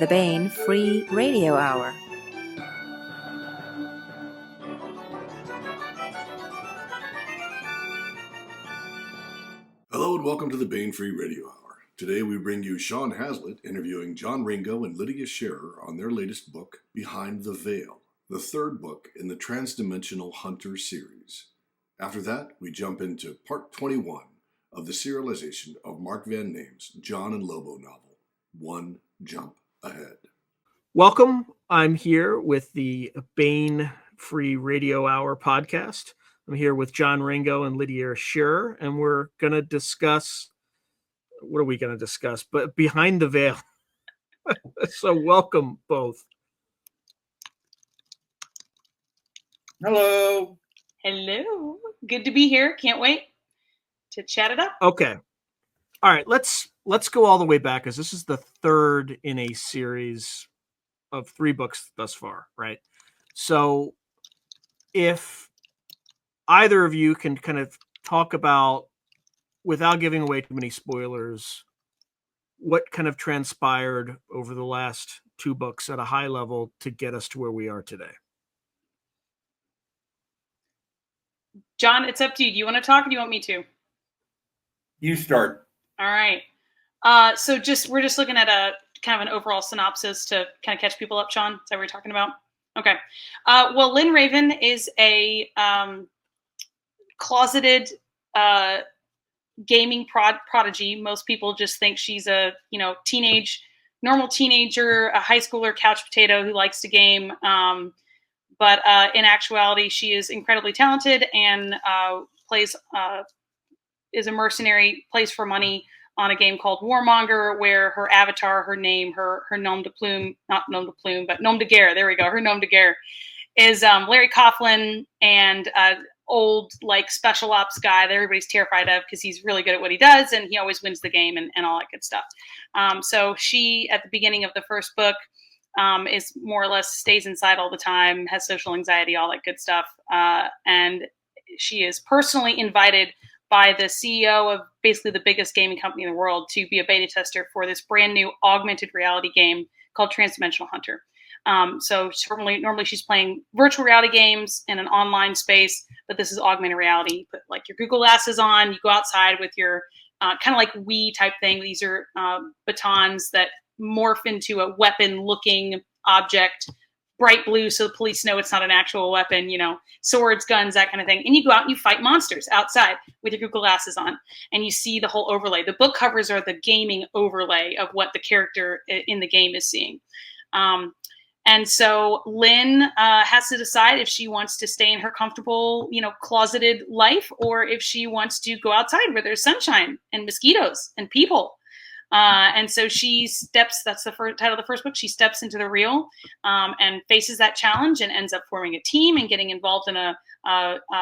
the Bane Free Radio Hour. Hello and welcome to the Bane Free Radio Hour. Today we bring you Sean Hazlett interviewing John Ringo and Lydia Sherrer on their latest book, Behind the Veil, the third book in the Transdimensional Hunter series. After that, we jump into part 21 of the serialization of Mark Van Name's John and Lobo novel, One Jump Ahead. Welcome. I'm here with the Bane Free Radio Hour podcast. I'm here with John Ringo and Lydia Sherrer, and we're going to discuss, what are we going to discuss? But Behind the Veil. So welcome both. Hello. Hello. Good to be here. Can't wait to chat it up. Okay. All right. Let's go all the way back, because this is the third in a series of 3 books thus far, right? So if either of you can kind of talk about, without giving away too many spoilers, what kind of transpired over the last 2 books at a high level to get us to where we are today. John, it's up to you. Do you want to talk or do you want me to? You start. All right. So we're just looking at a kind of an overall synopsis to kind of catch people up, Sean. Is that what we're talking about? Okay. Well, Lynn Raven is a closeted gaming prodigy. Most people just think she's a normal teenager, a high schooler, couch potato who likes to game. But in actuality, she is incredibly talented and is a mercenary, plays for money on a game called Warmonger, where her avatar, her name, her nom de plume, not nom de plume, but nom de guerre. There we go. Her nom de guerre is Larry Coughlin, and old special ops guy that everybody's terrified of because he's really good at what he does and he always wins the game and all that good stuff. So she, at the beginning of the first book, is more or less stays inside all the time, has social anxiety, all that good stuff. And she is personally invited by the CEO of basically the biggest gaming company in the world to be a beta tester for this brand new augmented reality game called Transdimensional Hunter. So normally she's playing virtual reality games in an online space, but this is augmented reality. You put your Google glasses on, you go outside with your kind of like Wii type thing. These are batons that morph into a weapon looking object, bright blue, so the police know it's not an actual weapon, swords, guns, that kind of thing. And you go out and you fight monsters outside with your Google glasses on, and you see the whole overlay. The book covers are the gaming overlay of what the character in the game is seeing. And so Lynn has to decide if she wants to stay in her comfortable, closeted life, or if she wants to go outside where there's sunshine and mosquitoes and people. And so she steps, that's the title of the first book, she steps into the real and faces that challenge and ends up forming a team and getting involved in a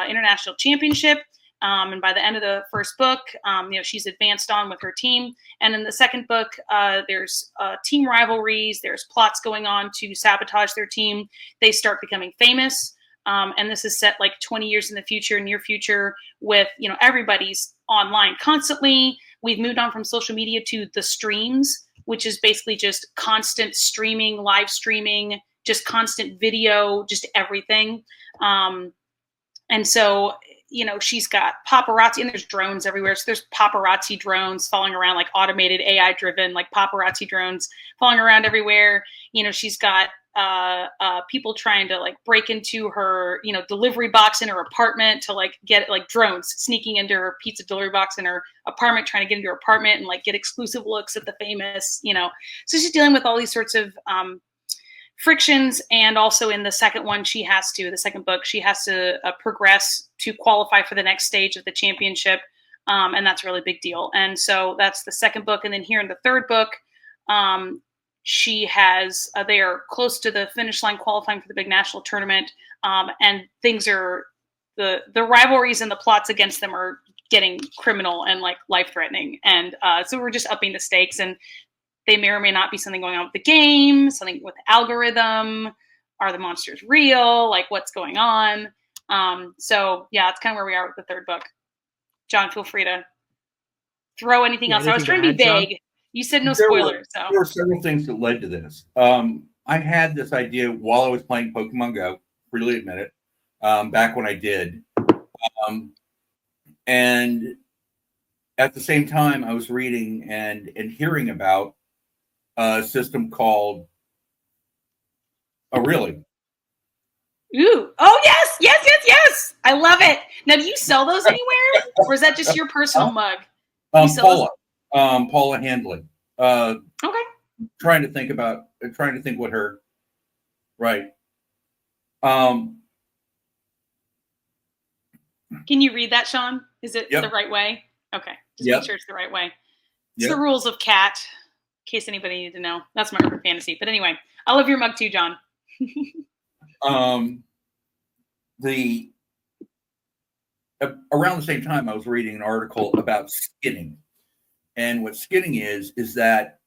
international championship. And by the end of the first book, she's advanced on with her team. And in the second book, there's team rivalries. There's plots going on to sabotage their team. They start becoming famous. And this is set 20 years in the future, near future, with, everybody's online constantly. We've moved on from social media to the streams, which is basically just constant streaming, live streaming, just constant video, just everything. And so, she's got paparazzi, and there's drones everywhere. So there's paparazzi drones following around, automated AI driven, paparazzi drones following around everywhere. She's got people trying to break into her, delivery box in her apartment to get drones sneaking into her pizza delivery box in her apartment, trying to get into her apartment and get exclusive looks at the famous, So she's dealing with all these sorts of frictions. And also in the second book, she has to progress to qualify for the next stage of the championship. And that's a really big deal. And so that's the second book. And then here in the third book, she has, they are close to the finish line qualifying for the big national tournament. And things are, the rivalries and the plots against them are getting criminal and life threatening. And so we're just upping the stakes, and they may or may not be something going on with the game, something with the algorithm. Are the monsters real? What's going on? So yeah, that's kind of where we are with the third book. John, feel free to throw anything else. I was trying to be vague. You said no There were, spoilers, so there were several things that led to this. I had this idea while I was playing Pokemon Go, freely admit it, back when I did. And at the same time, I was reading and hearing about a system called Really. ooh, oh yes! I love it. Now, do you sell those anywhere, or is that just your personal mug? You sell Paula Handley. Okay. Trying to think what her right. Can you read that, Sean? Is it the right way? Okay. Just make sure it's the right way. It's the rules of cat, in case anybody needed to know. That's my urban fantasy. But anyway, I love your mug too, John. Around the same time, I was reading an article about skinning, and what skinning is that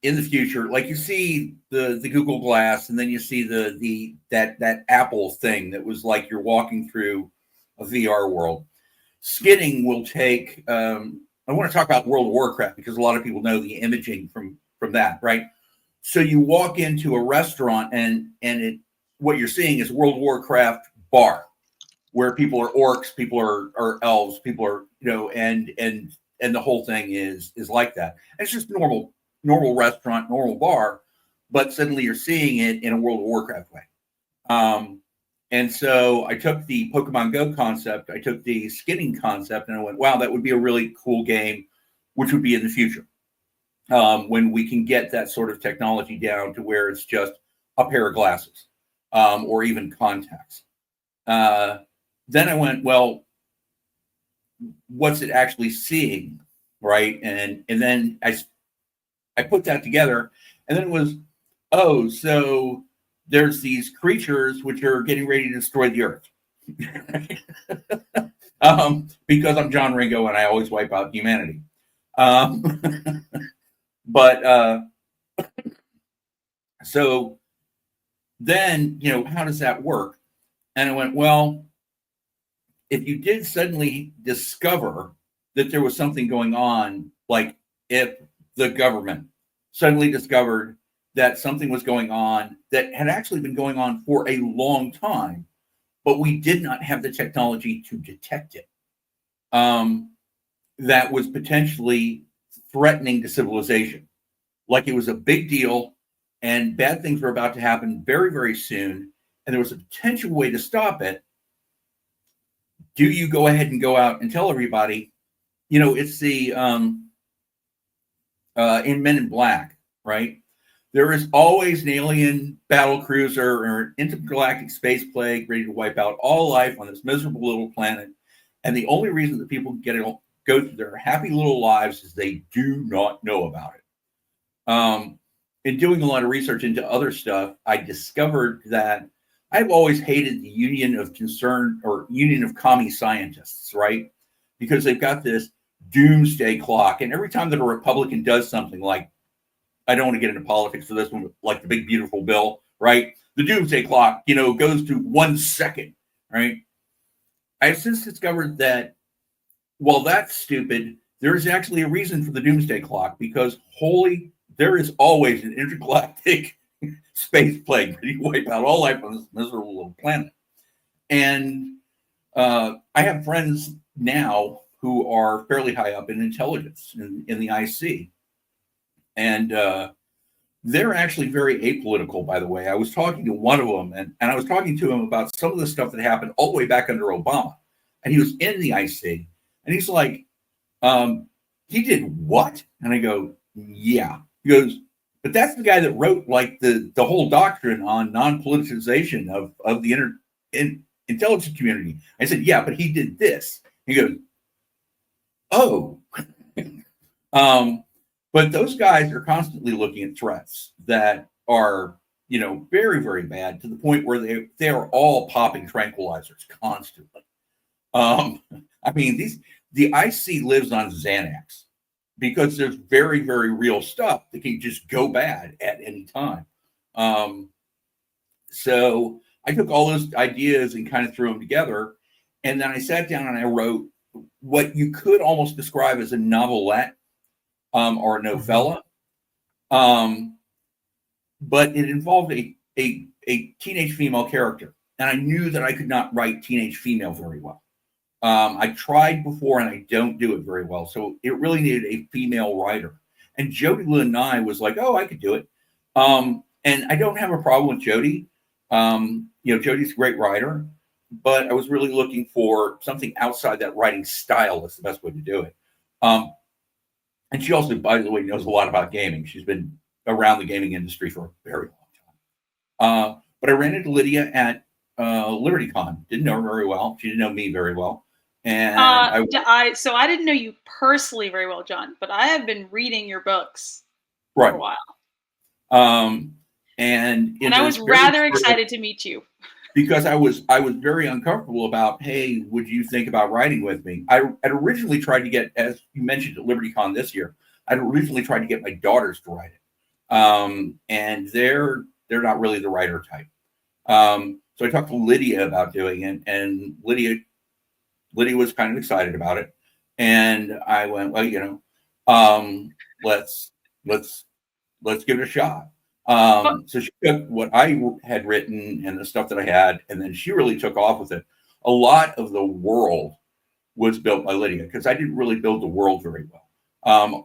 in the future, like you see the Google Glass, and then you see that Apple thing that was like you're walking through a VR world. Skinning will take. I want to talk about World of Warcraft because a lot of people know the imaging from that, right? So you walk into a restaurant and what you're seeing is World of Warcraft bar, where people are orcs, people are elves, people are and the whole thing is like that. And it's just normal restaurant, normal bar, but suddenly you're seeing it in a World of Warcraft way. And so I took the Pokemon Go concept, I took the skinning concept, and I went, wow, that would be a really cool game, which would be in the future. When we can get that sort of technology down to where it's just a pair of glasses, or even contacts. Then I went, well, what's it actually seeing, right? And then I put that together, and then it was, so there's these creatures which are getting ready to destroy the earth. Because I'm John Ringo and I always wipe out humanity. But so then, how does that work? And I went, well, if you did suddenly discover that there was something going on, like if the government suddenly discovered that something was going on that had actually been going on for a long time, but we did not have the technology to detect it, that was potentially threatening to civilization. Like it was a big deal and bad things were about to happen very, very soon. And there was a potential way to stop it. Do you go ahead and go out and tell everybody, it's the, in Men in Black, right? There is always an alien battle cruiser or an intergalactic space plague ready to wipe out all life on this miserable little planet. And the only reason that people go through their happy little lives is they do not know about it. In doing a lot of research into other stuff, I discovered that I've always hated the Union of Commie Scientists, right? Because they've got this doomsday clock. And every time that a Republican does something like, I don't want to get into politics for this one, like the big, beautiful bill, right? The doomsday clock, goes to 1 second, right? I've since discovered that while that's stupid, there is actually a reason for the doomsday clock because there is always an intergalactic space plague ready to wipe out all life on this miserable little planet. And I have friends now who are fairly high up in intelligence in the IC. And they're actually very apolitical, by the way. I was talking to one of them, and I was talking to him about some of the stuff that happened all the way back under Obama. And he was in the IC. And he's like, he did what? And I go, yeah. He goes, but that's the guy that wrote like the whole doctrine on non-politicization of the intelligence community. I said, yeah, but he did this. He goes, oh. But those guys are constantly looking at threats that are, very, very bad to the point where they are all popping tranquilizers constantly. The IC lives on Xanax because there's very, very real stuff that can just go bad at any time. So I took all those ideas and kind of threw them together. And then I sat down and I wrote what you could almost describe as a novelette or a novella. But it involved a teenage female character, and I knew that I could not write teenage female very well. I tried before, and I don't do it very well. So it really needed a female writer. And Jody Lynn Nye was like, "Oh, I could do it." And I don't have a problem with Jody. Jody's a great writer, but I was really looking for something outside that writing style. That's the best way to do it. And she also, by the way, knows a lot about gaming. She's been around the gaming industry for a very long time. But I ran into Lydia at LibertyCon. Didn't know her very well. She didn't know me very well. And so I didn't know you personally very well, John, but I have been reading your books for a while. And I was rather excited to meet you. Because I was very uncomfortable about, hey, would you think about writing with me? I'd originally tried to get, as you mentioned at LibertyCon this year, I'd originally tried to get my daughters to write it. And they're not really the writer type. So I talked to Lydia about doing it, and Lydia was kind of excited about it. And I went, well, let's give it a shot. So she took what I had written and the stuff that I had, and then she really took off with it. A lot of the world was built by Lydia, because I didn't really build the world very well.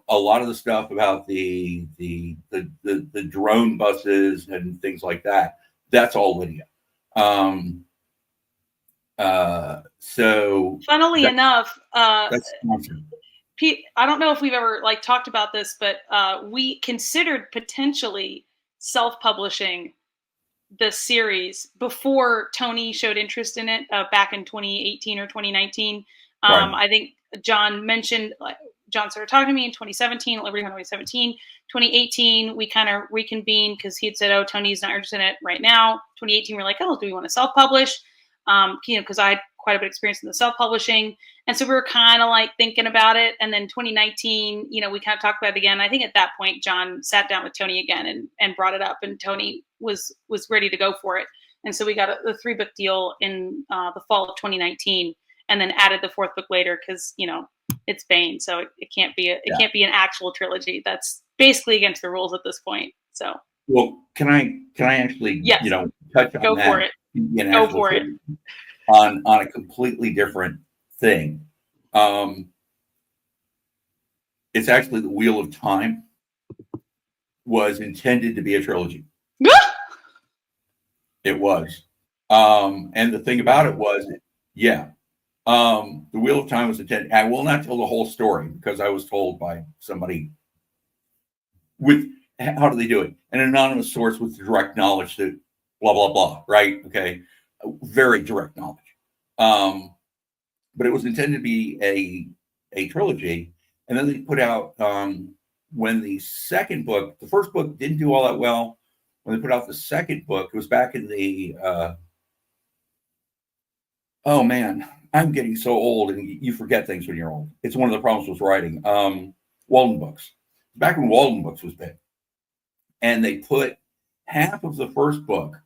A lot of the stuff about the drone buses and things like that, that's all Lydia. So funnily enough, that's awesome. Pete, I don't know if we've ever talked about this, but we considered potentially self-publishing the series before Tony showed interest in it back in 2018 or 2019. Right. I think John started talking to me in 2017, at LibertyCon 2017. 2018, we kind of reconvened because he had said, "Oh, Tony's not interested in it right now." 2018, we're like, "Oh, do we want to self-publish?" Because I had quite a bit of experience in the self-publishing. And so we were kind of thinking about it. And then 2019, we kind of talked about it again. I think at that point, John sat down with Tony again and brought it up, and Tony was ready to go for it. And so we got a 3-book deal in the fall of 2019, and then added the 4th book later because, it's Bane. So it can't be can't be an actual trilogy. That's basically against the rules at this point. So, well, can I actually, touch on go that? For it. Go for it. On a completely different thing. It's actually the Wheel of Time was intended to be a trilogy. It was. And the thing about it was, the Wheel of Time was intended. I will not tell the whole story because I was told by somebody with, how do they do it? An anonymous source with direct knowledge to blah, blah, blah, right? Okay. Very direct knowledge. But it was intended to be a trilogy. And then they put out, when the second book, the first book didn't do all that well. When they put out the second book, it was back in the, oh man, I'm getting so old and you forget things when you're old. It's one of the problems with writing. Walden Books. Back when Walden Books was big. And they put half of the first book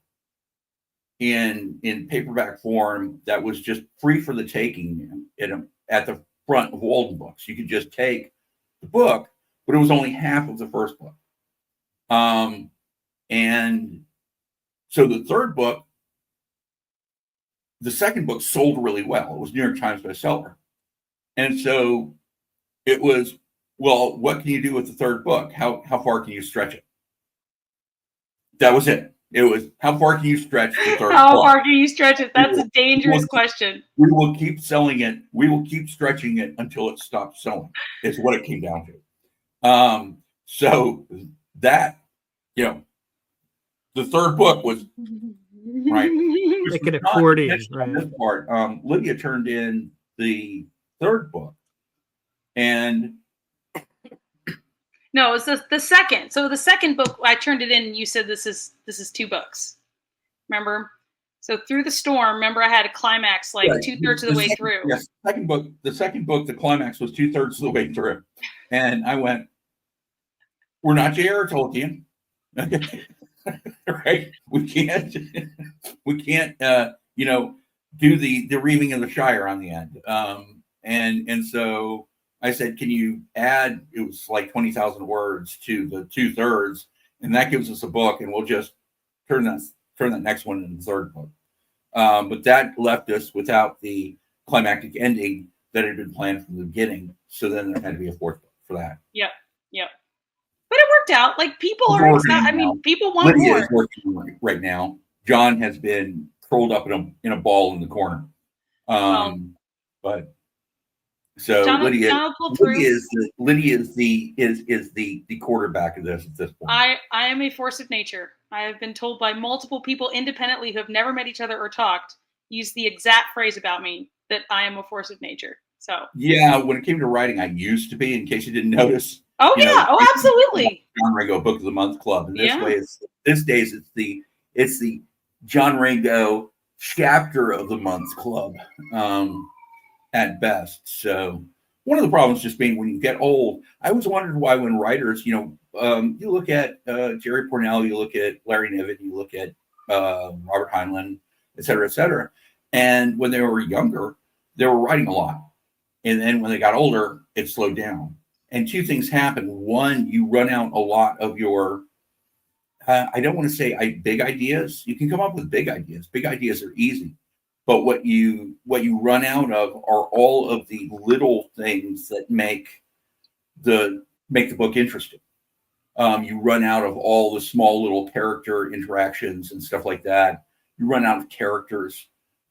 in paperback form that was just free for the taking at the front of Walden Books. You could just take the book, but it was only half of the first book. And so the third book, the second book sold really well. It was New York Times bestseller. And so it was, well, what can you do with the third book? How far can you stretch it? That was it. It was, how far can you stretch the third book? How far can you stretch it? That's a dangerous question. We will keep selling it. We will keep stretching it until it stops selling. Is what it came down to. So that, the third book was, right. Make it accordion, right? This part, Lydia turned in the third book, and no, it was the second. So the second book, I turned it in, and you said this is 2 books. Remember? So Through the Storm. Remember, I had a climax right. 2/3 of the way through. Yes, the second book, the climax was 2/3 of the way through, and I went, "We're not J.R. Tolkien." Right? We can't, do the reaming of the Shire on the end. And so I said, can you add, it was like 20,000 words to the 2/3, and that gives us a book, and we'll just turn that next one into the third book. But that left us without the climactic ending that had been planned from the beginning. So then there had to be a fourth book for that. Yep. But it worked out. Like, people are excited. I mean, people want Lydia more. is working right now. John has been curled up in a ball in the corner. But so John Lydia will pull through. is the quarterback of this at this point. I am a force of nature. I have been told by multiple people independently who have never met each other or talked, use the exact phrase about me, that I am a force of nature. So yeah, when it came to writing, I used to be, in case you didn't notice. Oh yeah, absolutely. John Ringo Book of the Month Club. And these days it's the John Ringo Chapter of the Month Club, at best. So one of the problems just being when you get old, I always wondered why when writers, you look at Jerry Pournelle, you look at Larry Niven, you look at Robert Heinlein, et cetera, and when they were younger, they were writing a lot. And then when they got older, it slowed down. And two things happen. One, you run out a lot of your, I don't want to say big ideas. You can come up with big ideas. Big ideas are easy. But what you run out of are all of the little things that make the book interesting. You run out of all the small little character interactions and stuff like that. You run out of characters.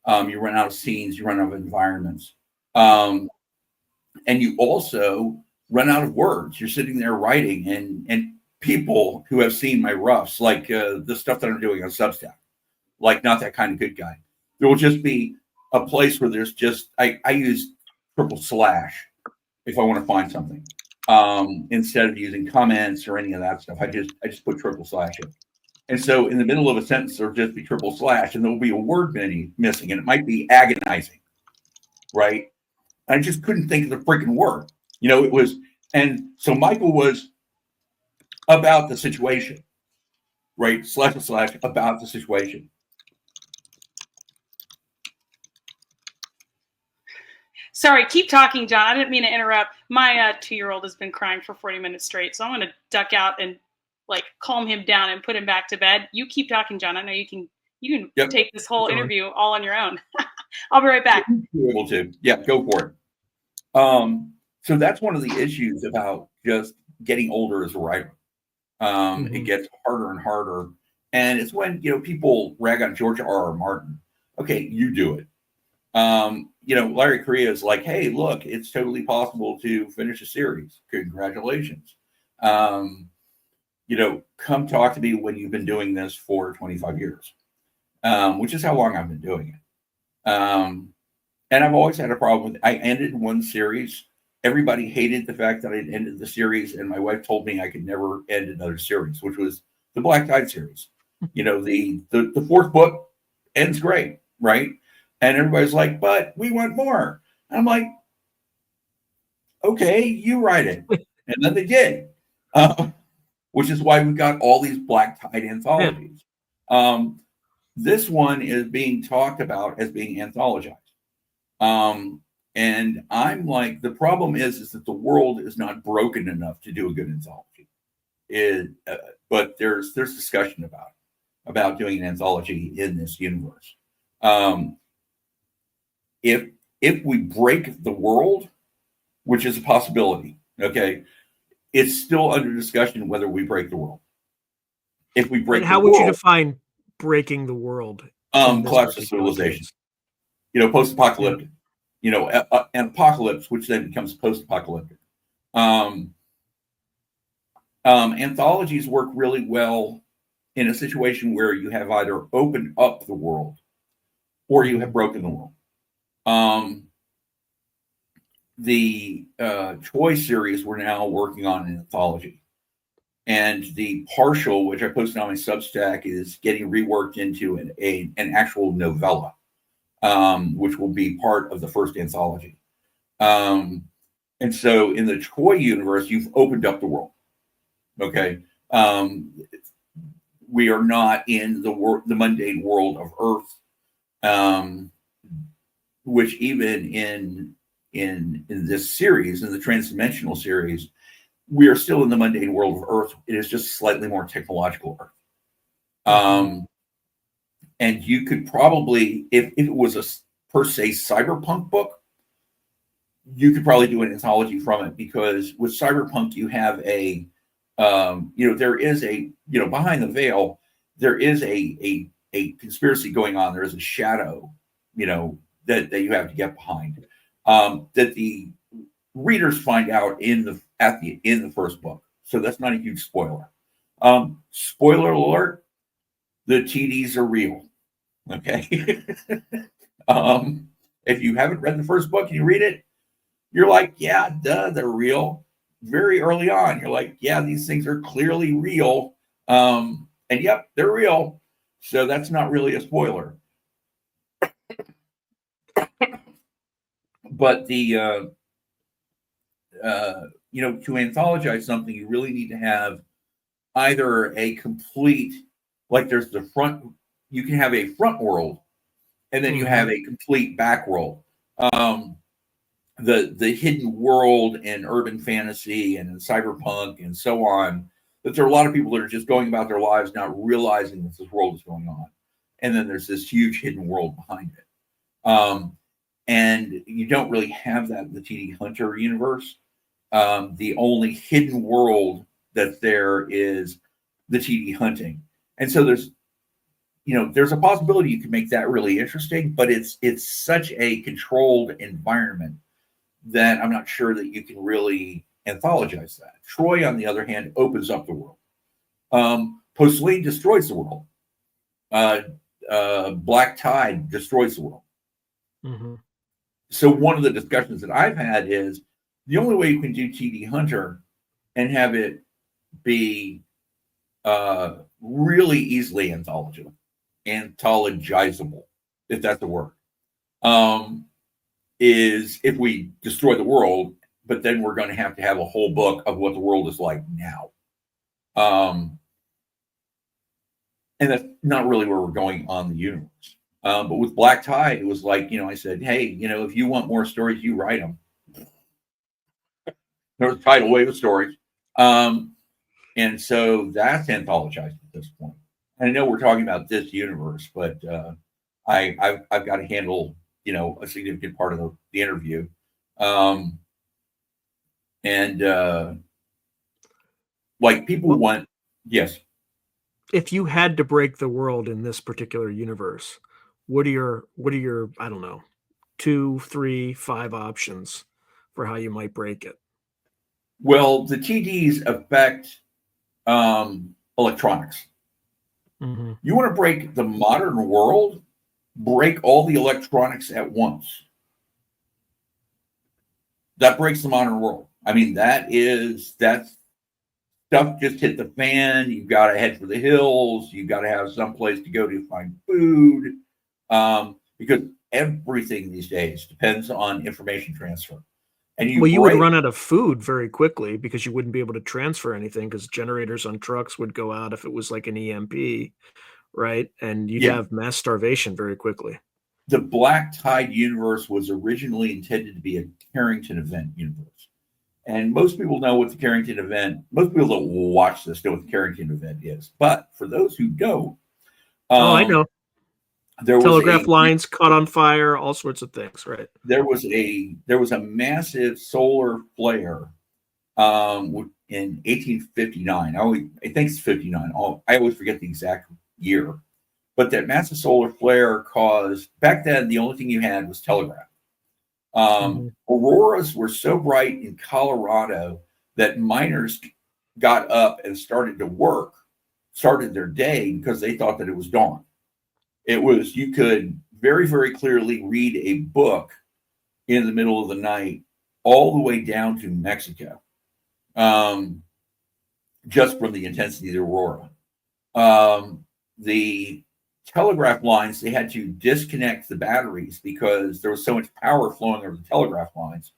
You run out of scenes. You run out of environments. And you also run out of words. You're sitting there writing, and people who have seen my roughs, like the stuff that I'm doing on Substack, like Not That Kind of Good Guy, there will just be a place where there's just, I use / if I want to find something, instead of using comments or any of that stuff. I just put / in. And so in the middle of a sentence, there'll just be / and there'll be a word missing, and it might be agonizing, right? I just couldn't think of the freaking word. It was, and so Michael was about the situation, right? / about the situation. Sorry, keep talking, John. I didn't mean to interrupt. My 2-year-old has been crying for 40 minutes straight, so I'm going to duck out and calm him down and put him back to bed. You keep talking, John. I know you can take this whole interview all on your own. I'll be right back. You're able to. Yeah, go for it. So that's one of the issues about just getting older as a writer. It gets harder and harder. And it's when, people rag on George R.R. Martin. Okay, you do it. Larry Correia is like, hey, look, it's totally possible to finish a series. Congratulations. Come talk to me when you've been doing this for 25 years, which is how long I've been doing it. And I've always had a problem with it. I ended one series. Everybody hated the fact that I'd ended the series, and my wife told me I could never end another series, which was the Black Tide series. The fourth book ends great, right? And everybody's like, but we want more. And I'm like, okay, you write it. And then they did, which is why we've got all these Black Tide anthologies. This one is being talked about as being anthologized. And I'm like, the problem is that the world is not broken enough to do a good anthology. But there's discussion about doing an anthology in this universe. If we break the world, which is a possibility, okay, it's still under discussion whether we break the world. If we break, how would you define breaking the world? Collapse of civilization. Post-apocalyptic. An apocalypse, which then becomes post-apocalyptic. Anthologies work really well in a situation where you have either opened up the world or you have broken the world. The Troy series, we're now working on an anthology. And the partial, which I posted on my Substack, is getting reworked into an actual novella, which will be part of the first anthology. And so in the Troy universe, you've opened up the world. Okay. We are not in the mundane world of Earth, which even in in this series, in the Transdimensional series, we are still in the mundane world of Earth. It is just slightly more technological Earth. And you could probably, if it was a per se cyberpunk book, you could probably do an anthology from it, because with cyberpunk you have a there is a, behind the veil, there is a conspiracy going on. There is a shadow, that you have to get behind, that the readers find out in the first book. So that's not a huge spoiler. Spoiler alert: the TDs are real. Okay. If you haven't read the first book and you read it, you're like, yeah, duh, they're real. Very early on, you're like, yeah, these things are clearly real. And yep, they're real. So that's not really a spoiler. But to anthologize something, you really need to have either a complete, like there's the front, you can have a front world, and then you have a complete back world. The hidden world in urban fantasy and in cyberpunk and so on, that there are a lot of people that are just going about their lives not realizing that this world is going on. And then there's this huge hidden world behind it. And you don't really have that in the TD Hunter universe. The only hidden world that there is the TD hunting. And so there's a possibility you can make that really interesting, but it's such a controlled environment that I'm not sure that you can really anthologize that. Troy, on the other hand, opens up the world. Postline destroys the world. Black Tide destroys the world. So one of the discussions that I've had is the only way you can do TD Hunter and have it be really easily anthologizable, if that's the word, is if we destroy the world, but then we're going to have a whole book of what the world is like now. And that's not really where we're going on the universe. But with Black Tide, it was like, I said, hey, if you want more stories, you write them. There was a tidal wave of stories. And so that's anthologized at this point. And I know we're talking about this universe, but I've got to handle, a significant part of the interview. Like people want, yes. If you had to break the world in this particular universe, what are your, I don't know, 2, 3, 5 options for how you might break it? Well, the TDs affect electronics. You want to break the modern world, break all the electronics at once. That breaks the modern world. I mean, that's stuff just hit the fan. You've got to head for the hills. You've got to have some place to go to find food, because everything these days depends on information transfer. And you would run out of food very quickly because you wouldn't be able to transfer anything, because generators on trucks would go out if it was like an EMP, right? And you'd have mass starvation very quickly. The Black Tide universe was originally intended to be a Carrington event universe. And most people know what the Carrington event, most people that watch this know what the Carrington event is. But for those who don't, I know. There telegraph lines caught on fire, all sorts of things, right? There was a massive solar flare in 1859. I think it's 59. I always forget the exact year. But that massive solar flare caused, back then, the only thing you had was telegraph. Auroras were so bright in Colorado that miners got up and started their day because they thought that it was dawn. You could very, very clearly read a book in the middle of the night all the way down to Mexico, just from the intensity of the aurora. The telegraph lines, they had to disconnect the batteries because there was so much power flowing over the telegraph lines.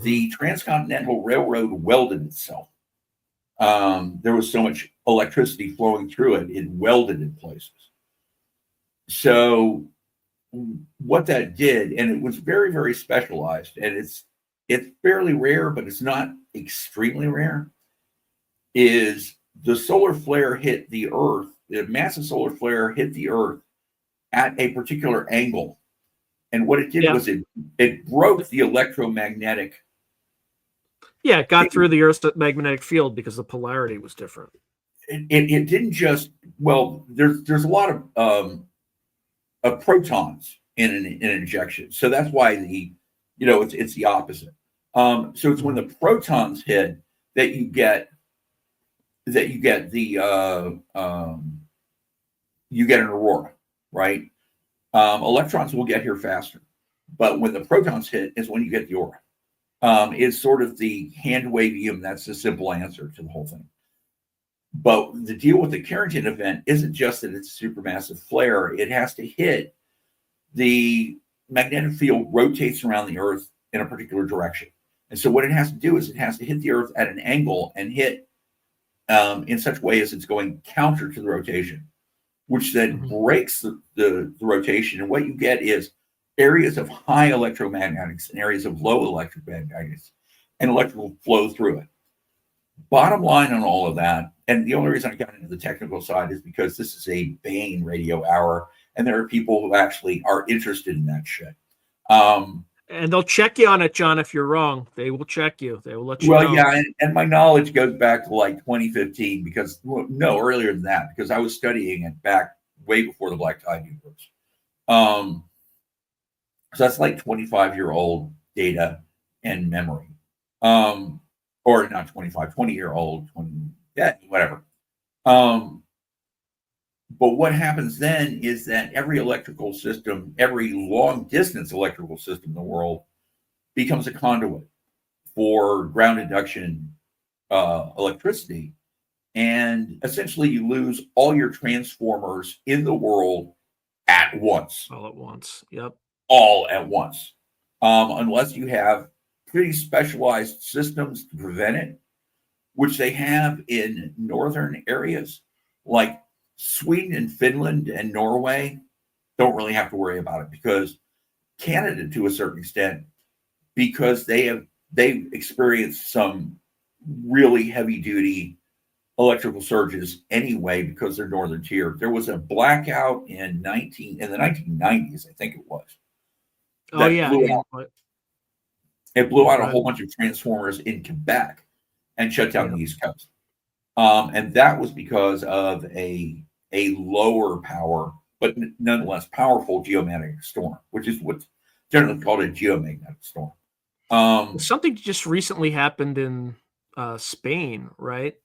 The Transcontinental Railroad welded itself. There was so much electricity flowing through it, it welded in places. So what that did, and it was very, very specialized, and it's fairly rare, but it's not extremely rare, is the solar flare hit the Earth, the massive solar flare hit the Earth at a particular angle. And what it did was it broke the electromagnetic. Yeah, it got through the Earth's magnetic field because the polarity was different. It didn't just, well, there's a lot of protons in an injection. So that's why it's the opposite. So it's when the protons hit that you get the you get an aurora, right? Electrons will get here faster, but when the protons hit is when you get the aurora. It's sort of the hand wavium. That's the simple answer to the whole thing. But the deal with the Carrington event isn't just that it's a supermassive flare. It has to hit the magnetic field rotates around the Earth in a particular direction. And so what it has to do is it has to hit the Earth at an angle and hit in such a way as it's going counter to the rotation, which then breaks the rotation. And what you get is areas of high electromagnetics and areas of low electromagnetics, and electrical flow through it. Bottom line on all of that, and the only reason I got into the technical side is because this is a Bain radio hour, and there are people who actually are interested in that shit. And they'll check you on it, John, if you're wrong. They will check you. They will let you know. Well, yeah, and my knowledge goes back to like 2015 because, well, no, earlier than that, because I was studying it back way before the Black Tide universe. So that's like 25-year-old data and memory. Or not 25, 20-year-old, 20, yeah, whatever. But what happens then is that every electrical system, every long-distance electrical system in the world becomes a conduit for ground induction electricity. And essentially you lose all your transformers in the world at once. All at once, yep. All at once. Unless you have pretty specialized systems to prevent it, which they have in northern areas like Sweden and Finland and Norway don't really have to worry about it, because Canada, to a certain extent, because they've experienced some really heavy duty electrical surges anyway because they're northern tier. There was a blackout in the 1990s, I think it was. Oh yeah, it blew out a whole bunch of transformers in Quebec and shut down the East Coast. And that was because of a lower power, but nonetheless powerful geomagnetic storm, which is what's generally called a geomagnetic storm. Something just recently happened in Spain, right?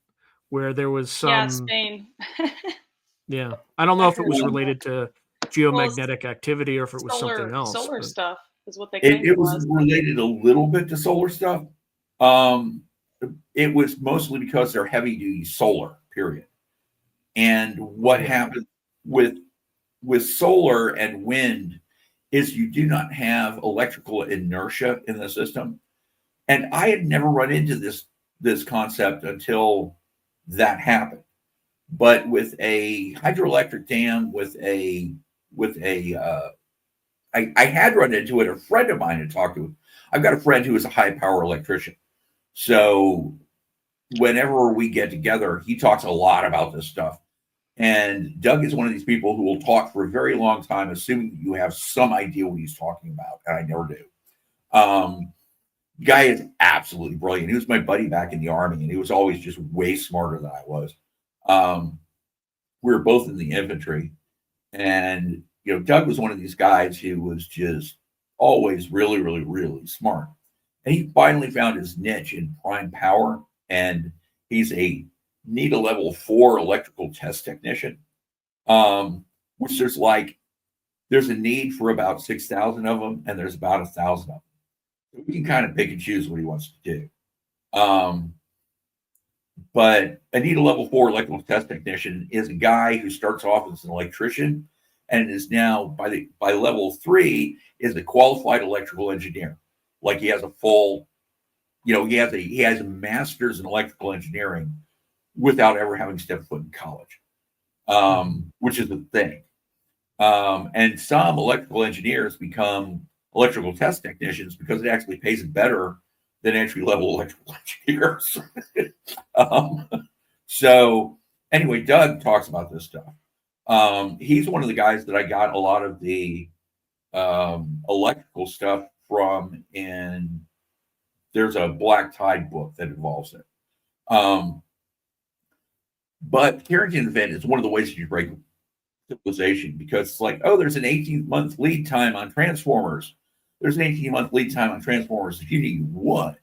Where there was some... Yeah, Spain. Yeah. I don't know if it was related to geomagnetic activity or if it was something else. Solar stuff is what they claimed it was. Related a little bit to solar stuff. It was mostly because they're heavy duty solar, period. And what happens with solar and wind is you do not have electrical inertia in the system. And I had never run into this concept until that happened. But with a hydroelectric dam, I had run into it. A friend of mine had talked to it. I've got a friend who is a high power electrician. So whenever we get together, he talks a lot about this stuff. And Doug is one of these people who will talk for a very long time, assuming you have some idea what he's talking about. And I never do. Guy is absolutely brilliant. He was my buddy back in the Army, and he was always just way smarter than I was. We were both in the infantry, and Doug was one of these guys who was just always really, really, really smart. And he finally found his niche in prime power, and he's a NETA level 4 electrical test technician, which there's a need for about 6,000 of them, and there's about 1,000 of them. So we can kind of pick and choose what he wants to do. But a NETA level 4 electrical test technician is a guy who starts off as an electrician and is now by level 3 is a qualified electrical engineer. Like he has a full, he has a master's in electrical engineering without ever having stepped foot in college, which is the thing. And some electrical engineers become electrical test technicians because it actually pays better than entry-level electrical engineers. So anyway, Doug talks about this stuff. He's one of the guys that I got a lot of the electrical stuff from, and there's a Black Tide book that involves it. But Carrington event is one of the ways that you break civilization, because it's like, oh, there's an 18-month lead time on Transformers. There's an 18-month lead time on Transformers. If you need one,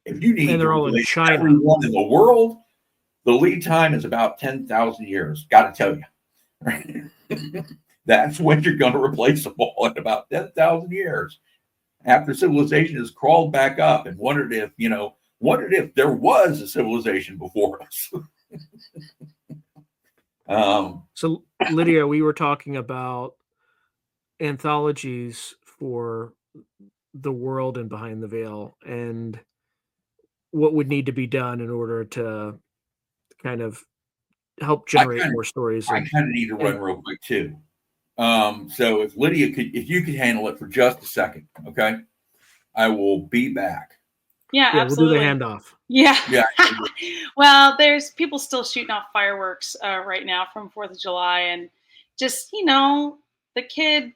if you need, and they're all in China, everyone in the world, the lead time is about 10,000 years. Got to tell you, right? That's when you're going to replace them all in about 10,000 years, after civilization has crawled back up and wondered if there was a civilization before us. So Lydia, we were talking about anthologies for the world and Behind the Veil, and what would need to be done in order to kind of help generate more stories. I kind of need to run real quick too. So if Lydia if you could handle it for just a second, okay? I will be back. Yeah, absolutely. We'll do the handoff. Yeah. Well, there's people still shooting off fireworks right now from 4th of July. And just, the kid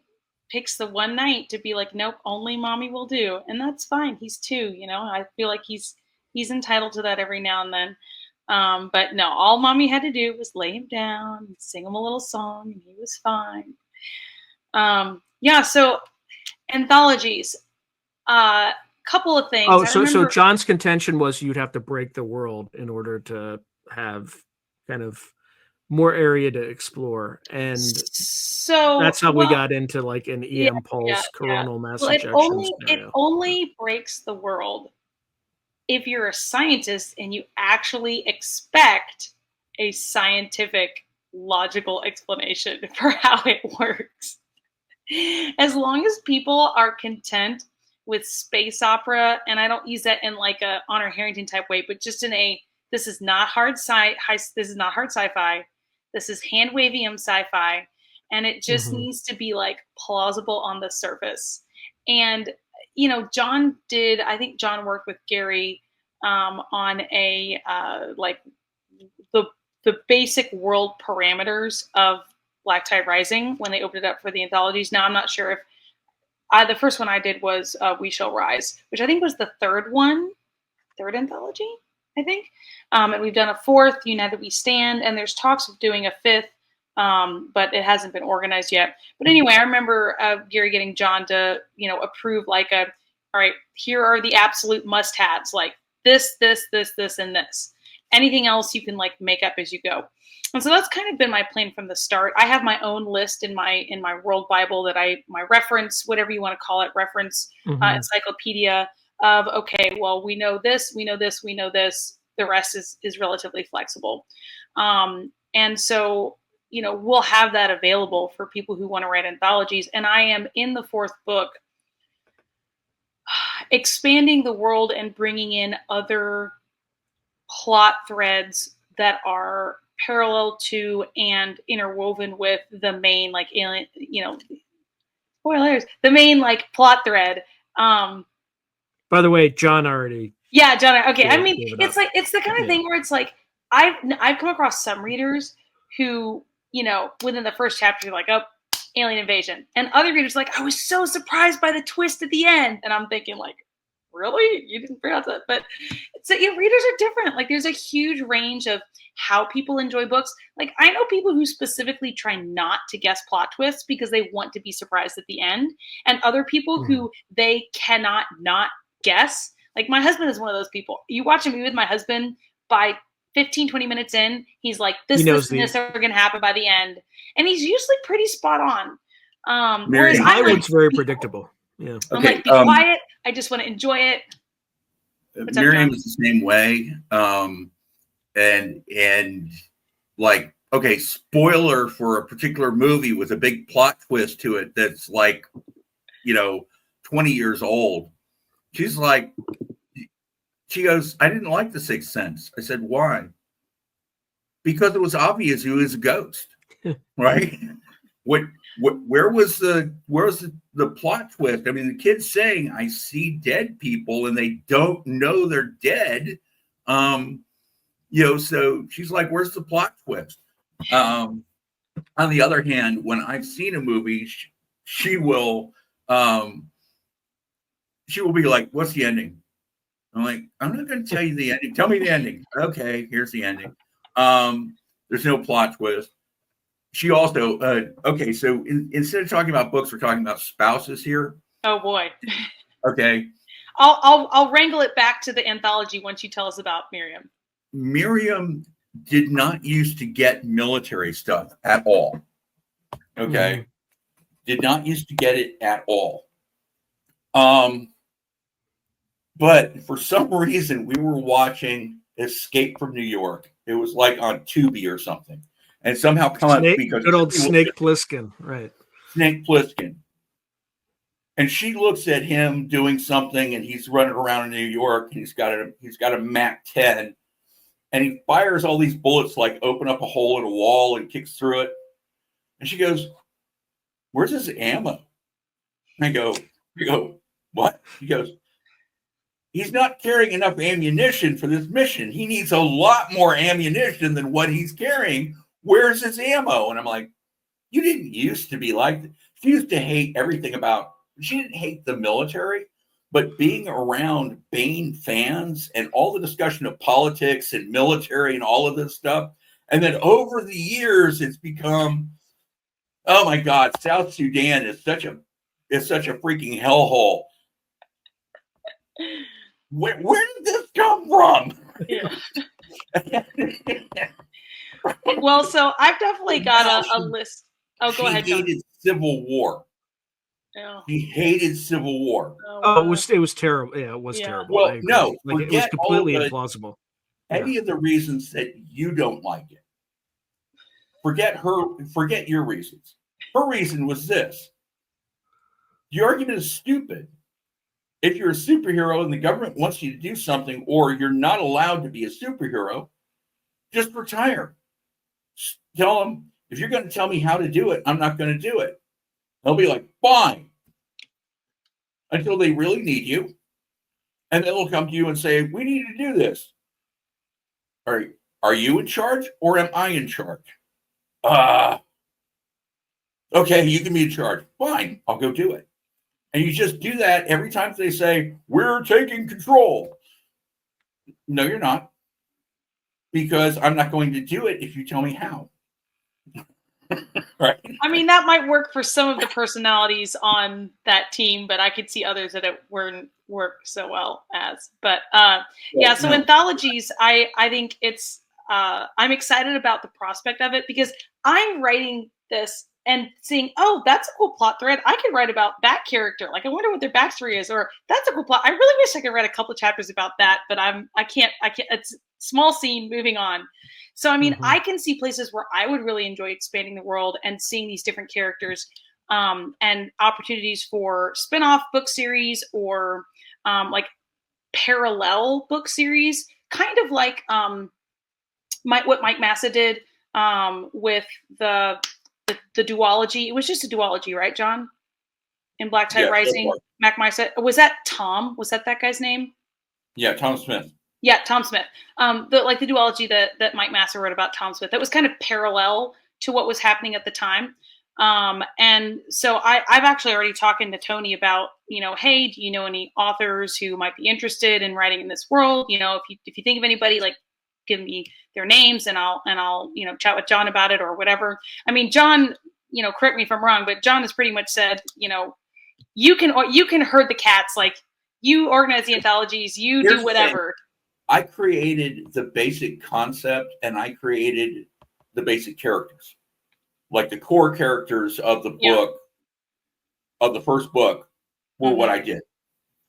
picks the one night to be like, nope, only mommy will do. And that's fine. He's 2, I feel like he's entitled to that every now and then. But no, all mommy had to do was lay him down and sing him a little song, and he was fine. So anthologies. Couple of things. Oh, so John's contention was you'd have to break the world in order to have kind of more area to explore, and so that's how we got into like an EM pulse coronal mass ejection scenario. It only breaks the world if you're a scientist and you actually expect a scientific, logical explanation for how it works. As long as people are content with space opera, and I don't use that in like a Honor Harrington type way, but just in this is not hard this is not hard sci-fi. This is hand wavy sci-fi, and it just needs to be like plausible on the surface. And I think John worked with Gary on a like the basic world parameters of Black Tide Rising when they opened it up for the anthologies. Now I'm not sure if the first one I did was We Shall Rise, which I think was the third anthology, I think. And we've done a 4th, United We Stand, and there's talks of doing a 5th, but it hasn't been organized yet. But anyway, I remember Gary getting John to, approve like all right, here are the absolute must-haves, like this, and this. Anything else you can like make up as you go. And so that's kind of been my plan from the start. I have my own list in my World Bible that my reference, whatever you want to call it, reference encyclopedia of, okay, well, we know this. The rest is relatively flexible. And so, we'll have that available for people who want to write anthologies. And I am in the 4th book expanding the world and bringing in other plot threads that are parallel to and interwoven with the main like alien, spoilers, the main like plot thread. By the way, John already. Yeah, John. Okay, I mean, it's the kind of thing where it's like I've come across some readers who within the first chapter you're like, oh, alien invasion, and other readers like, I was so surprised by the twist at the end, and I'm thinking like, really? You didn't figure out that? But readers are different. Like there's a huge range of how people enjoy books. Like I know people who specifically try not to guess plot twists because they want to be surprised at the end. And other people who they cannot not guess. Like my husband is one of those people. You watch a movie with my husband, by 15, 20 minutes in, he's like, this and this are going to happen by the end. And he's usually pretty spot on. Whereas Hollywood's very predictable. Yeah. I'm like, be quiet. I just want to enjoy it. Miriam is the same way. And like, okay, spoiler for a particular movie with a big plot twist to it that's like, 20 years old. She's like, she goes, I didn't like The Sixth Sense. I said, why? Because it was obvious he was a ghost, right? where was the plot twist? I mean, the kid's saying, "I see dead people," and they don't know they're dead. So she's like, "Where's the plot twist?" On the other hand, when I've seen a movie, she will be like, "What's the ending?" I'm like, "I'm not going to tell you the ending. Tell me the ending." Okay, here's the ending. There's no plot twist. She also, okay, so instead of talking about books, we're talking about spouses here. Oh boy. Okay. I'll wrangle it back to the anthology once you tell us about Miriam. Miriam did not used to get military stuff at all. Okay. Did not used to get it at all. But for some reason, we were watching Escape from New York. It was like on Tubi or something. And somehow come up because good old Snake Plissken, right? Snake Plissken. And she looks at him doing something, and he's running around in New York, and he's got a Mac 10, and he fires all these bullets, like open up a hole in a wall and kicks through it. And she goes, "Where's his ammo?" And I go, "What?" He goes, "He's not carrying enough ammunition for this mission. He needs a lot more ammunition than what he's carrying. Where's his ammo?" And I'm like, "You didn't used to be like that." She used to hate everything about, she didn't hate the military, but being around Bane fans and all the discussion of politics and military and all of this stuff. And then over the years, it's become, oh my God, South Sudan is such a freaking hellhole. Where did this come from? Yeah. Well, so I've definitely got a list. Oh, go ahead, John. She hated Civil War. Oh. She hated Civil War. Oh, it was terrible. Yeah, it was terrible. Well, no, like it was completely implausible. Any of the reasons that you don't like it. Forget your reasons. Her reason was this. The argument is stupid. If you're a superhero and the government wants you to do something, or you're not allowed to be a superhero, just retire. Tell them, if you're going to tell me how to do it, I'm not going to do it. They'll be like, fine. Until they really need you. And then they'll come to you and say, we need to do this. Are you in charge or am I in charge? Okay, you can be in charge. Fine, I'll go do it. And you just do that every time they say, we're taking control. No, you're not. Because I'm not going to do it if you tell me how. Right? I mean, that might work for some of the personalities on that team, but I could see others that it wouldn't work so well as. But so anthologies, I think it's, I'm excited about the prospect of it because I'm writing this and seeing, oh, that's a cool plot thread. I could write about that character. Like, I wonder what their backstory is, or that's a cool plot. I really wish I could write a couple of chapters about that, but I can't, it's small scene, moving on. So, I mean, I can see places where I would really enjoy expanding the world and seeing these different characters, and opportunities for spin-off book series or like parallel book series, kind of like what Mike Massa did with the duology. It was just a duology, right, John? In Black Tide Rising, Mac Massa. Was that Tom? Was that guy's name? Yeah, Tom Smith. Yeah, Tom Smith. The duology that Mike Massa wrote about Tom Smith, that was kind of parallel to what was happening at the time. And so I've actually already talking to Tony about, hey, do you know any authors who might be interested in writing in this world? If you think of anybody, like, give me their names and I'll chat with John about it or whatever. I mean, John, correct me if I'm wrong, but John has pretty much said, you can herd the cats, like, you organize the anthologies, you do whatever. I created the basic concept and I created the basic characters. Like the core characters of the book, of the first book, were what I did.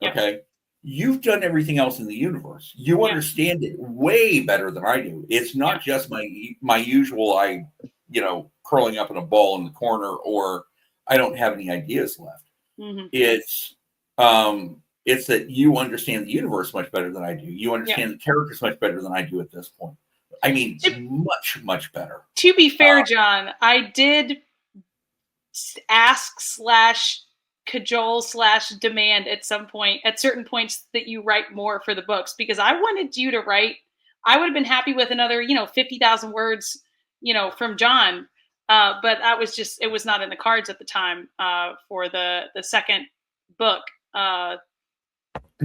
Okay. You've done everything else in the universe. You understand it way better than I do. It's not just my usual, curling up in a ball in the corner, or I don't have any ideas left. It's that you understand the universe much better than I do. You understand the characters much better than I do at this point. I mean, much, much better. To be fair, John, I did ask slash cajole slash demand at certain points that you write more for the books, because I wanted you to write. I would have been happy with another, 50,000 words, from John. But it was not in the cards at the time for the second book. No,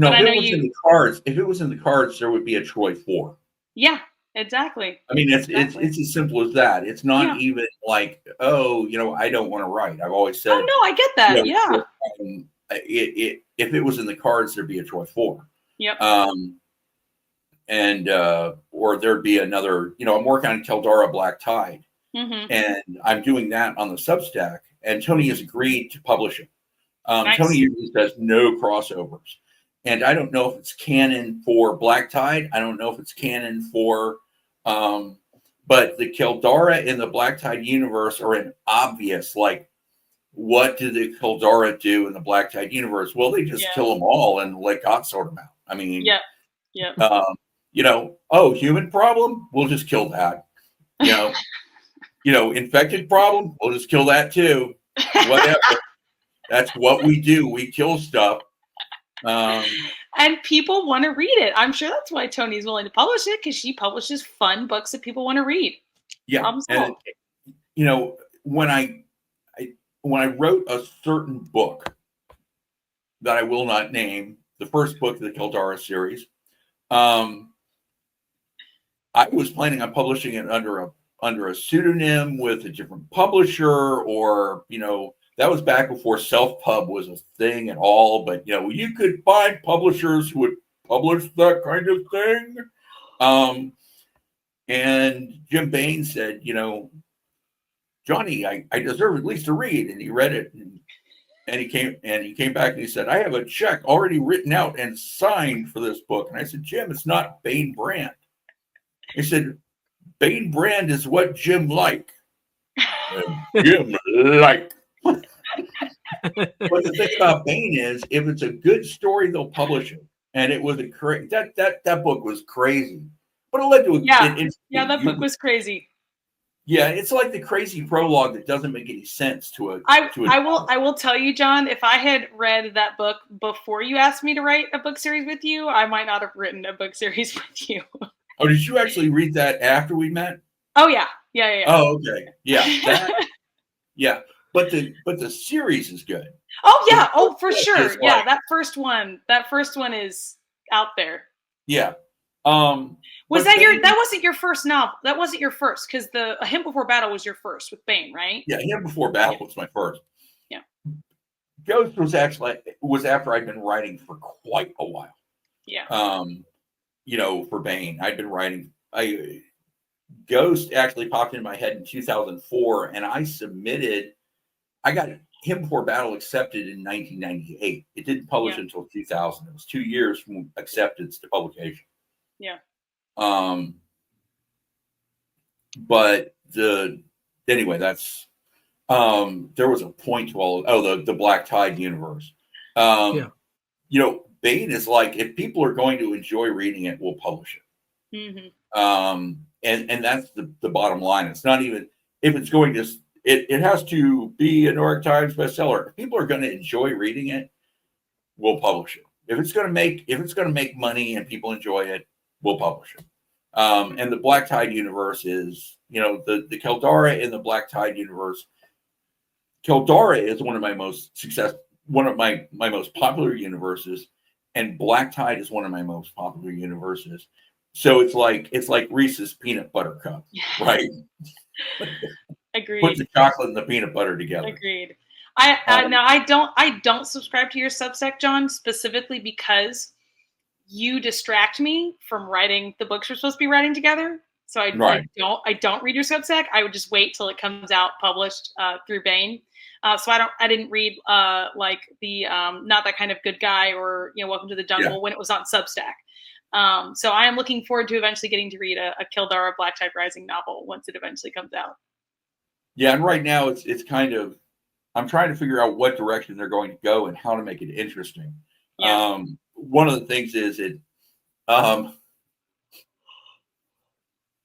but if it was in the cards, there would be a Troy 4. Yeah, exactly. I mean, it's as simple as that. It's not even like, I don't want to write. I've always said, oh no, I get that. If it was in the cards, there'd be a Troy 4. Yep. Or there'd be another, I'm working on Keldara Black Tide, and I'm doing that on the Substack, and Tony has agreed to publish it. Nice. Tony usually says no crossovers, and I don't know if it's canon for Black Tide. I don't know if it's canon for, but the Keldara in the Black Tide universe are an obvious, like, what do the Keldara do in the Black Tide universe? Well, they just kill them all and let God sort them out. I mean, human problem, we'll just kill that. Infected problem, we'll just kill that too. Whatever. That's what we do. We kill stuff. And people want to read it. I'm sure that's why Tony's willing to publish it, because she publishes fun books that people want to read. Yeah. And, when I wrote a certain book that I will not name, the first book of the Keldara series, I was planning on publishing it under a pseudonym with a different publisher, or, that was back before self-pub was a thing at all. But, you could find publishers who would publish that kind of thing. And Jim Bain said, Johnny, I deserve at least to read. And he read it, and he came back and he said, I have a check already written out and signed for this book. And I said, Jim, it's not Bain Brand. He said, Bain Brand is what Jim like. Jim like. But the thing about Bain is, if it's a good story, they'll publish it. And it was that book was crazy. But it led to that book was crazy. Yeah, it's like the crazy prologue that doesn't make any sense to I will tell you, John, if I had read that book before you asked me to write a book series with you, I might not have written a book series with you. Oh, did you actually read that after we met? Oh yeah. Oh, okay. Yeah. Yeah. But the series is good. Oh yeah. Oh, for sure. Yeah, that first one is out there. Yeah. Was that wasn't your first novel? That wasn't your first, because the A Hymn Before Battle was your first with Bain, right? Yeah, Hymn Before Battle was my first. Yeah. Ghost was after I'd been writing for quite a while. Yeah. For Bain, I'd been writing. Ghost actually popped into my head in 2004, and I got Hymn Before Battle accepted in 1998. It didn't publish until 2000. It was 2 years from acceptance to publication. Yeah. But anyway, that's there was a point to all the Black Tide universe. Bain is like, if people are going to enjoy reading it, we'll publish it. Mm-hmm. And that's the bottom line. It's not even if it's going to. It has to be a New York Times bestseller. If people are going to enjoy reading it, we'll publish it. If it's going to make money and people enjoy it, we'll publish it. And the Black Tide universe is, the Keldara in the Black Tide universe. Keldara is one of my most popular universes, and Black Tide is one of my most popular universes. So it's like Reese's peanut butter cup, right? Agreed. Put the chocolate and the peanut butter together. Agreed. I don't subscribe to your Substack, John, specifically because you distract me from writing the books we're supposed to be writing together. So I don't read your Substack. I would just wait till it comes out published through Bain. So I didn't read like the Not That Kind of Good Guy or Welcome to the Jungle when it was on Substack. So I am looking forward to eventually getting to read a Keldara Black Tide Rising novel once it eventually comes out. Yeah, and right now it's kind of, I'm trying to figure out what direction they're going to go and how to make it interesting. Yeah. One of the things is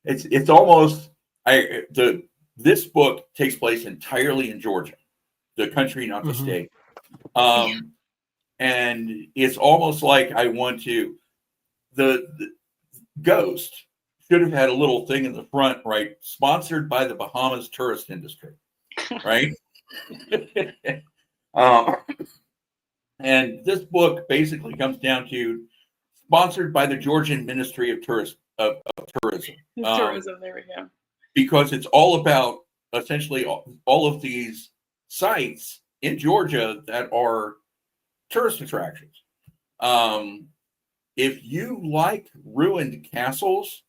it's almost this book takes place entirely in Georgia. the country, not the Mhm. state. And it's almost like I want to, the Ghost should have had a little thing in the front, right? Sponsored by the Bahamas tourist industry, right? And this book basically comes down to sponsored by the Georgian Ministry of Tourism. Tourism, there we go. Because it's all about essentially all of these sites in Georgia that are tourist attractions. If you like ruined castles,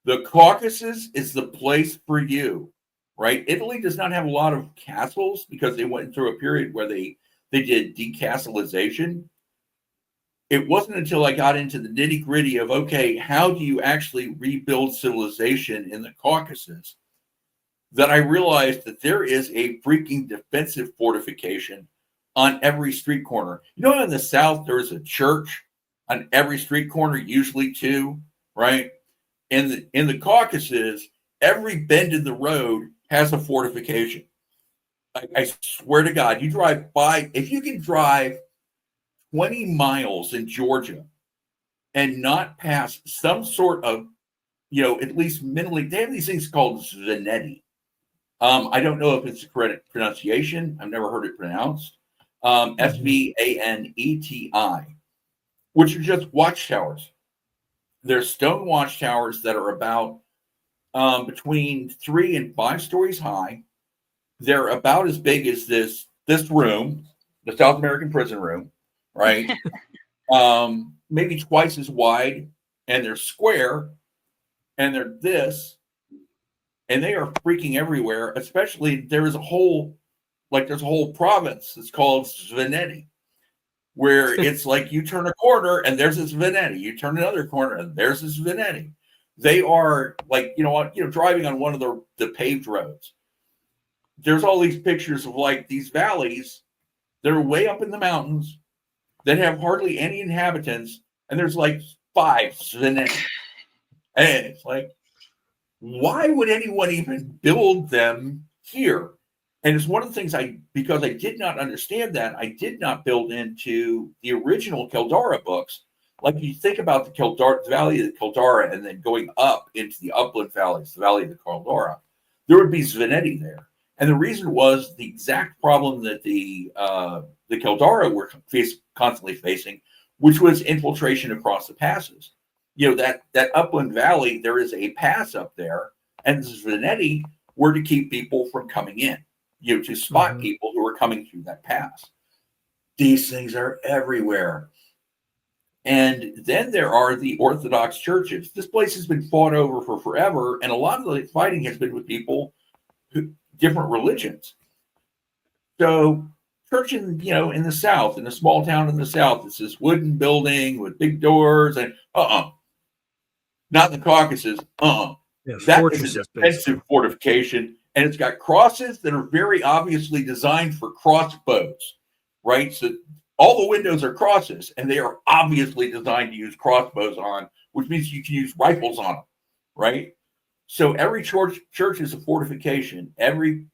the Caucasus is the place for you, right? Italy does not have a lot of castles because they went through a period where they did decastleization. It wasn't until I got into the nitty gritty of, okay, how do you actually rebuild civilization in the Caucasus, that I realized that there is a freaking defensive fortification on every street corner. You know, in the South, there's a church on every street corner, usually two, right? In the Caucasus, every bend in the road has a fortification. I swear to God, you drive by, if you can drive 20 miles in Georgia and not pass some sort of, at least mentally, they have these things called Zvenetti. I don't know if it's the correct pronunciation. I've never heard it pronounced. Svaneti, which are just watchtowers. They're stone watchtowers that are about between 3 and 5 stories high. They're about as big as this room, the South American prison room, right? Maybe twice as wide, and they're square, and they're this, and they are freaking everywhere. Especially there's a whole province that's called Svaneti, where it's like you turn a corner and there's this Svaneti, you turn another corner and there's this Svaneti. They are like, driving on one of the paved roads. There's all these pictures of like these valleys that are way up in the mountains that have hardly any inhabitants, and there's like 5 Svaneti. And it's like, why would anyone even build them here? And it's one of the things because I did not understand that, I did not build into the original Keldara books. Like you think about the Valley of the Keldara and then going up into the upland valleys, the Valley of the Keldara, there would be Svaneti there. And the reason was the exact problem that the Keldara were constantly facing, which was infiltration across the passes. That upland valley, there is a pass up there, and the Svaneti were to keep people from coming in, to spot people who are coming through that pass. These things are everywhere. And then there are the Orthodox churches. This place has been fought over for forever, and a lot of the fighting has been with people different religions. So church in the South, in a small town in the South, it's this wooden building with big doors and not in the Caucasus. Yes, that is a defensive fortification, and it's got crosses that are very obviously designed for crossbows, right? So all the windows are crosses, and they are obviously designed to use crossbows on, which means you can use rifles on them, right? So every church is a fortification. And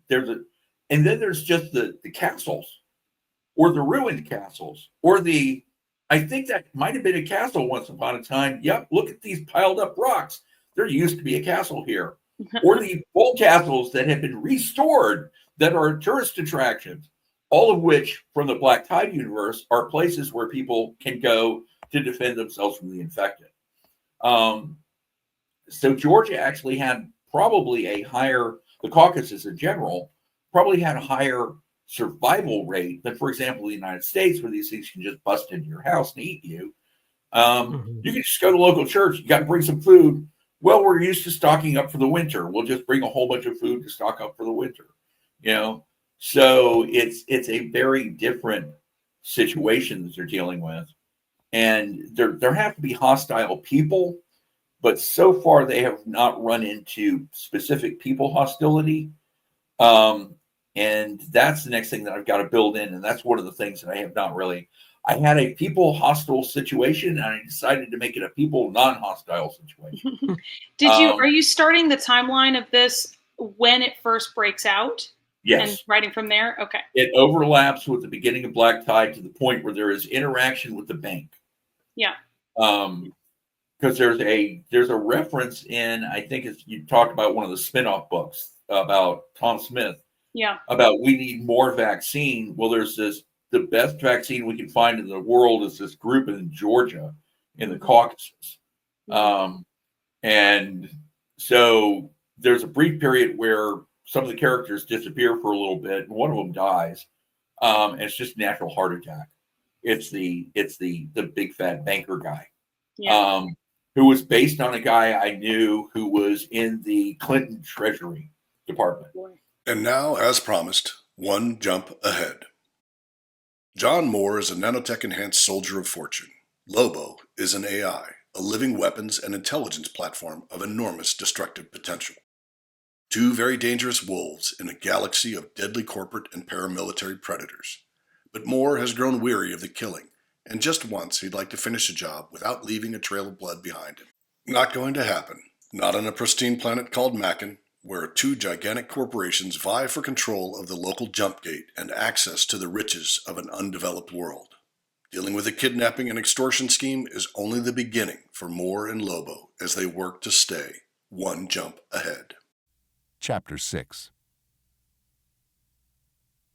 then there's just the castles, or the ruined castles, or I think that might have been a castle once upon a time. Yep, look at these piled up rocks. There used to be a castle here. Or the old castles that have been restored that are tourist attractions, all of which from the Black Tide universe are places where people can go to defend themselves from the infected. So Georgia actually had probably the Caucasus in general, probably had a higher survival rate than, for example, the United States, where these things can just bust into your house and eat you. You can just go to local church. You got to bring some food. Well, we're used to stocking up for the winter. We'll just bring a whole bunch of food to stock up for the winter. So it's a very different situation that they're dealing with, and there have to be hostile people, but so far they have not run into specific people hostility. And that's the next thing that I've got to build in. And that's one of the things that I have not really. I had a people hostile situation, and I decided to make it a people non-hostile situation. Are you starting the timeline of this when it first breaks out? Yes. And writing from there? Okay. It overlaps with the beginning of Black Tide to the point where there is interaction with the bank. Yeah. Because there's a reference in, I think you talked about one of the spin-off books about Tom Smith. Yeah. About we need more vaccine. Well, the best vaccine we can find in the world is this group in Georgia in the Caucasus. And so there's a brief period where some of the characters disappear for a little bit, and one of them dies. And it's just natural heart attack. It's the big fat banker guy. Yeah. Who was based on a guy I knew who was in the Clinton Treasury Department. And now, as promised, one jump ahead. John Moore is a nanotech-enhanced soldier of fortune. Lobo is an AI, a living weapons and intelligence platform of enormous destructive potential. Two very dangerous wolves in a galaxy of deadly corporate and paramilitary predators. But Moore has grown weary of the killing, and just once he'd like to finish a job without leaving a trail of blood behind him. Not going to happen. Not on a pristine planet called Macon, where two gigantic corporations vie for control of the local jump gate and access to the riches of an undeveloped world. Dealing with a kidnapping and extortion scheme is only the beginning for Moore and Lobo as they work to stay one jump ahead. Chapter 6.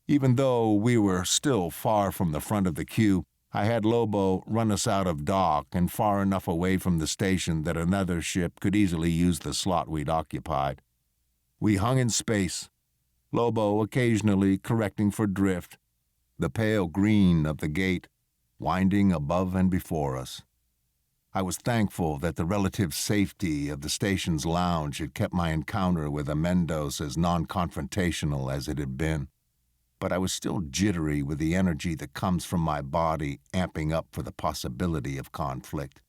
Even though we were still far from the front of the queue, I had Lobo run us out of dock and far enough away from the station that another ship could easily use the slot we'd occupied. We hung in space, Lobo occasionally correcting for drift, the pale green of the gate winding above and before us. I was thankful that the relative safety of the station's lounge had kept my encounter with Amendos as non-confrontational as it had been. But I was still jittery with the energy that comes from my body amping up for the possibility of conflict.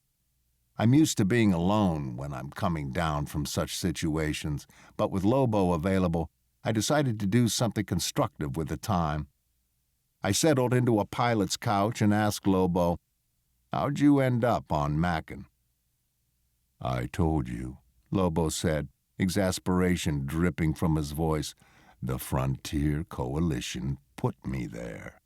I'm used to being alone when I'm coming down from such situations, but with Lobo available, I decided to do something constructive with the time. I settled into a pilot's couch and asked Lobo, "How'd you end up on Macon?" "I told you," Lobo said, exasperation dripping from his voice. "The Frontier Coalition put me there."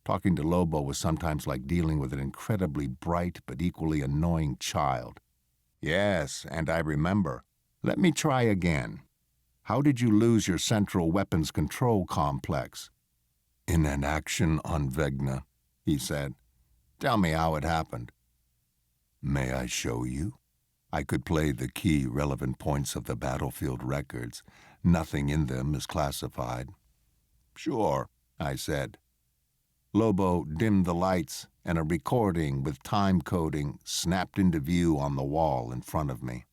Talking to Lobo was sometimes like dealing with an incredibly bright but equally annoying child. "Yes, and I remember. Let me try again. How did you lose your central weapons control complex?" "In an action on Vegna," he said. "Tell me how it happened." "May I show you?" I could play the key relevant points of the battlefield records. Nothing in them is classified. "Sure," I said. Lobo dimmed the lights, and a recording with time coding snapped into view on the wall in front of me.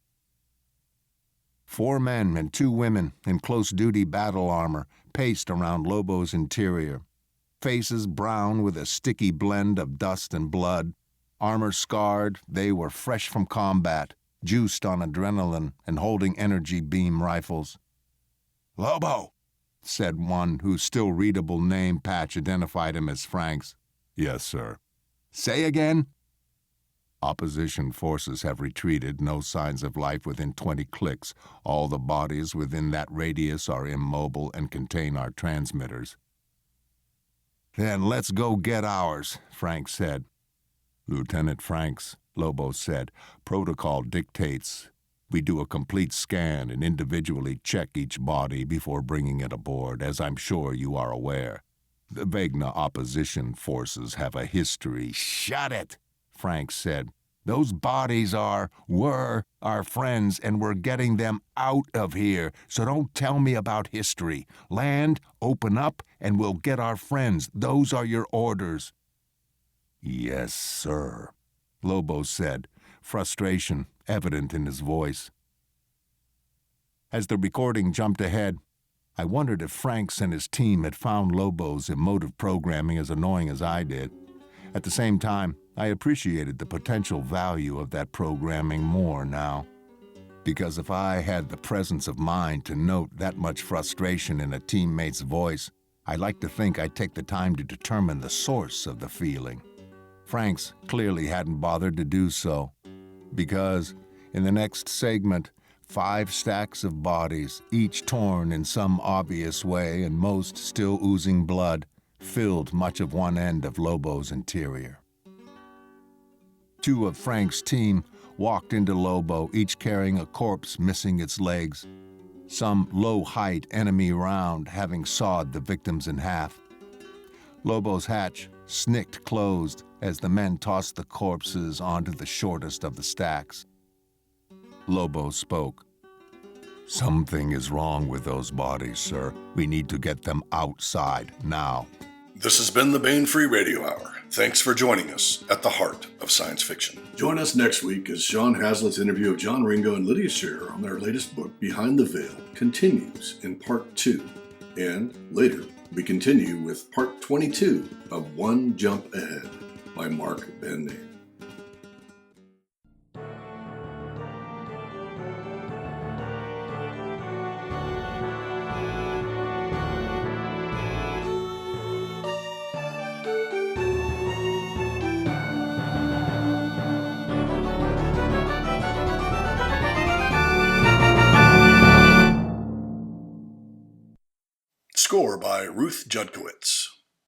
4 men and 2 women in close-duty battle armor paced around Lobo's interior. Faces brown with a sticky blend of dust and blood. Armor scarred, they were fresh from combat, juiced on adrenaline and holding energy beam rifles. "Lobo," said one whose still readable name patch identified him as Frank's. "Yes, sir." "Say again?" "Opposition forces have retreated, no signs of life within 20 clicks. All the bodies within that radius are immobile and contain our transmitters." "Then let's go get ours," Frank said. "Lieutenant Franks," Lobo said, "protocol dictates we do a complete scan and individually check each body before bringing it aboard, as I'm sure you are aware. The Vegna opposition forces have a history." "Shut it," Frank said. "Those bodies were our friends, and we're getting them out of here, so don't tell me about history. Land, open up, and we'll get our friends. Those are your orders." "Yes, sir," Lobo said, frustration evident in his voice. As the recording jumped ahead, I wondered if Franks and his team had found Lobo's emotive programming as annoying as I did. At the same time, I appreciated the potential value of that programming more now. Because if I had the presence of mind to note that much frustration in a teammate's voice, I like to think I'd take the time to determine the source of the feeling. Franks clearly hadn't bothered to do so, because in the next segment, 5 stacks of bodies, each torn in some obvious way and most still oozing blood, filled much of one end of Lobo's interior. 2 of Frank's team walked into Lobo, each carrying a corpse missing its legs, some low-height enemy round having sawed the victims in half. Lobo's hatch snicked closed as the men tossed the corpses onto the shortest of the stacks. Lobo spoke. "Something is wrong with those bodies, sir. We need to get them outside now." This has been the Bane Free Radio Hour. Thanks for joining us at the heart of science fiction. Join us next week as Sean Hazlett's interview of John Ringo and Lydia Sherrer on their latest book, Behind the Veil, continues in Part 2. And later, we continue with Part 22 of One Jump Ahead by Mark Van Neen. Score by Ruth Judkowitz.